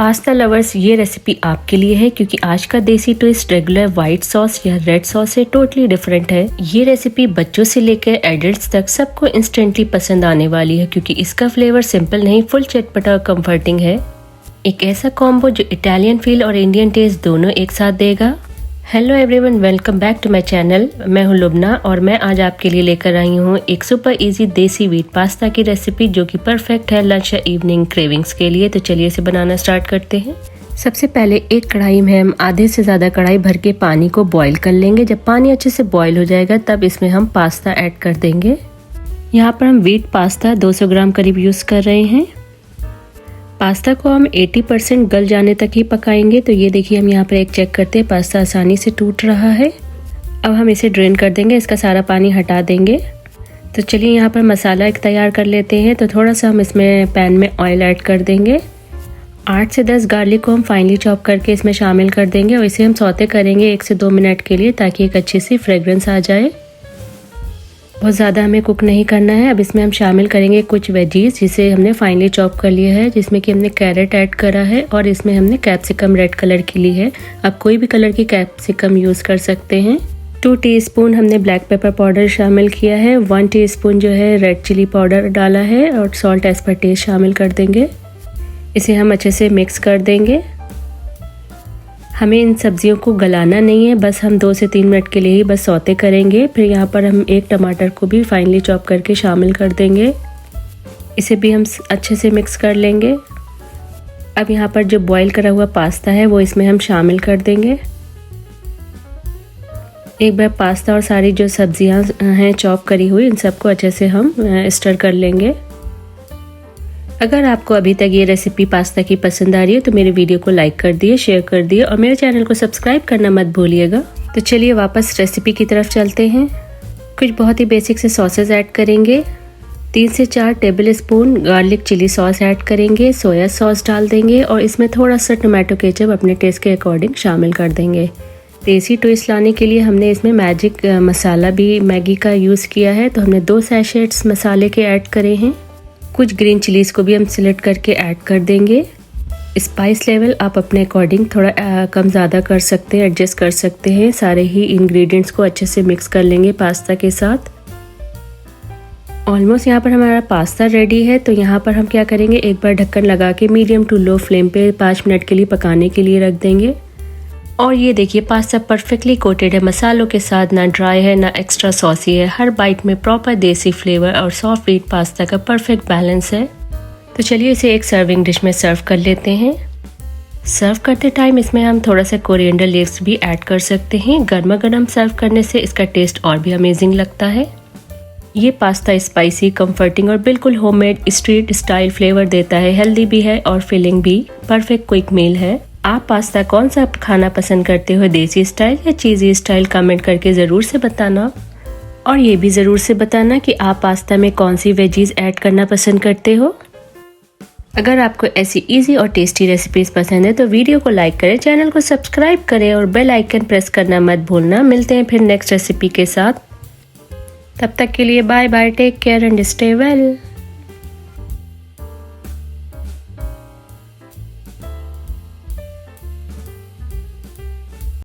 Pasta lovers, ये recipe आपके लिए है क्योंकि आज का देसी ट्विस्ट रेगुलर व्हाइट सॉस या रेड सॉस से टोटली डिफरेंट है। ये रेसिपी बच्चों से लेकर एडल्ट्स तक सबको इंस्टेंटली पसंद आने वाली है क्योंकि इसका फ्लेवर सिंपल नहीं, फुल चटपटा और कंफर्टिंग है। एक ऐसा कॉम्बो जो इटालियन फील और इंडियन टेस्ट दोनों एक साथ देगा। Hello everyone, welcome back to my channel. मैं हूं लुबना और मैं आज आपके लिए लेकर आई हूं एक सुपर इजी देसी व्हीट पास्ता की रेसिपी जो कि परफेक्ट है लंच या इवनिंग क्रेविंग्स के लिए। तो चलिए इसे बनाना स्टार्ट करते हैं। सबसे पहले एक कढ़ाई में हम आधे से ज़्यादा कढ़ाई भर के पानी को बॉईल कर लेंगे। जब पानी अच्छे से बॉईल हो जाएगा तब इसमें हम पास्ता ऐड कर देंगे। यहाँ पर हम व्हीट पास्ता 200 ग्राम करीब यूज़ कर रहे हैं। पास्ता को हम 80% गल जाने तक ही पकाएंगे। तो ये देखिए, हम यहाँ पर एक चेक करते हैं, पास्ता आसानी से टूट रहा है। अब हम इसे ड्रेन कर देंगे, इसका सारा पानी हटा देंगे। तो चलिए यहाँ पर मसाला एक तैयार कर लेते हैं। तो थोड़ा सा हम इसमें पैन में ऑयल ऐड कर देंगे। 8 से 10 गार्लिक को हम फाइनली चॉप करके इसमें शामिल कर देंगे और इसे हम सौते करेंगे 1 से 2 मिनट के लिए ताकि एक अच्छी सी फ्रेग्रेंस आ जाए। बहुत ज़्यादा हमें कुक नहीं करना है। अब इसमें हम शामिल करेंगे कुछ वेजीज जिसे हमने फाइनली चॉप कर लिया है, जिसमें कि हमने कैरेट ऐड करा है और इसमें हमने कैप्सिकम रेड कलर की ली है। आप कोई भी कलर की कैप्सिकम यूज़ कर सकते हैं। 2 टीस्पून हमने ब्लैक पेपर पाउडर शामिल किया है। 1 टीस्पून जो है रेड चिली पाउडर डाला है और सॉल्ट एज पर टेस्ट शामिल कर देंगे। इसे हम अच्छे से मिक्स कर देंगे। हमें इन सब्जियों को गलाना नहीं है, बस हम 2 से 3 मिनट के लिए ही बस सौते करेंगे। फिर यहाँ पर हम एक टमाटर को भी फाइनली चॉप करके शामिल कर देंगे। इसे भी हम अच्छे से मिक्स कर लेंगे। अब यहाँ पर जो बॉईल करा हुआ पास्ता है वो इसमें हम शामिल कर देंगे। एक बार पास्ता और सारी जो सब्जियाँ हैं चॉप करी हुई, इन सबको अच्छे से हम स्टर कर लेंगे। अगर आपको अभी तक ये रेसिपी पास्ता की पसंद आ रही है तो मेरे वीडियो को लाइक कर दिए, शेयर कर दिए और मेरे चैनल को सब्सक्राइब करना मत भूलिएगा। तो चलिए वापस रेसिपी की तरफ चलते हैं। कुछ बहुत ही बेसिक से सॉसेज ऐड करेंगे। 3 से 4 tablespoon garlic chilli sauce add करेंगे। सोया सॉस डाल देंगे और इसमें थोड़ा सा टोमेटो केचप अपने टेस्ट के अकॉर्डिंग शामिल कर देंगे। देसी ट्विस्ट लाने के लिए हमने इसमें मैजिक मसाला भी मैगी का यूज़ किया है। तो हमने 2 सैशेट्स मसाले के ऐड करे हैं। कुछ ग्रीन चिलीज़ को भी हम सिलेक्ट करके ऐड कर देंगे। स्पाइस लेवल आप अपने अकॉर्डिंग थोड़ा कम ज़्यादा कर सकते हैं, एडजस्ट कर सकते हैं। सारे ही इंग्रेडिएंट्स को अच्छे से मिक्स कर लेंगे पास्ता के साथ। ऑलमोस्ट यहाँ पर हमारा पास्ता रेडी है। तो यहाँ पर हम क्या करेंगे, एक बार ढक्कन लगा के मीडियम टू लो फ्लेम पे 5 मिनट के लिए पकाने के लिए रख देंगे। और ये देखिए, पास्ता परफेक्टली कोटेड है मसालों के साथ, ना ड्राई है ना एक्स्ट्रा सॉसी है। हर बाइट में प्रॉपर देसी फ्लेवर और सॉफ्ट व्हीट पास्ता का परफेक्ट बैलेंस है। तो चलिए इसे एक सर्विंग डिश में सर्व कर लेते हैं। सर्व करते टाइम इसमें हम थोड़ा सा कोरिएंडर लीव्स भी ऐड कर सकते हैं। गर्मा गर्म सर्व करने से इसका टेस्ट और भी अमेजिंग लगता है। ये पास्ता स्पाइसी, कंफर्टिंग और बिल्कुल होममेड स्ट्रीट स्टाइल फ्लेवर देता है। हेल्दी भी है और फिलिंग भी। परफेक्ट क्विक मील है। आप पास्ता कौन सा खाना पसंद करते हो, देसी स्टाइल या चीज़ी स्टाइल? कमेंट करके ज़रूर से बताना। और ये भी ज़रूर से बताना कि आप पास्ता में कौन सी वेजीज ऐड करना पसंद करते हो। अगर आपको ऐसी इजी और टेस्टी रेसिपीज पसंद है तो वीडियो को लाइक करें, चैनल को सब्सक्राइब करें और बेल आइकन प्रेस करना मत भूलना। मिलते हैं फिर नेक्स्ट रेसिपी के साथ। तब तक के लिए bye bye, take care and stay well.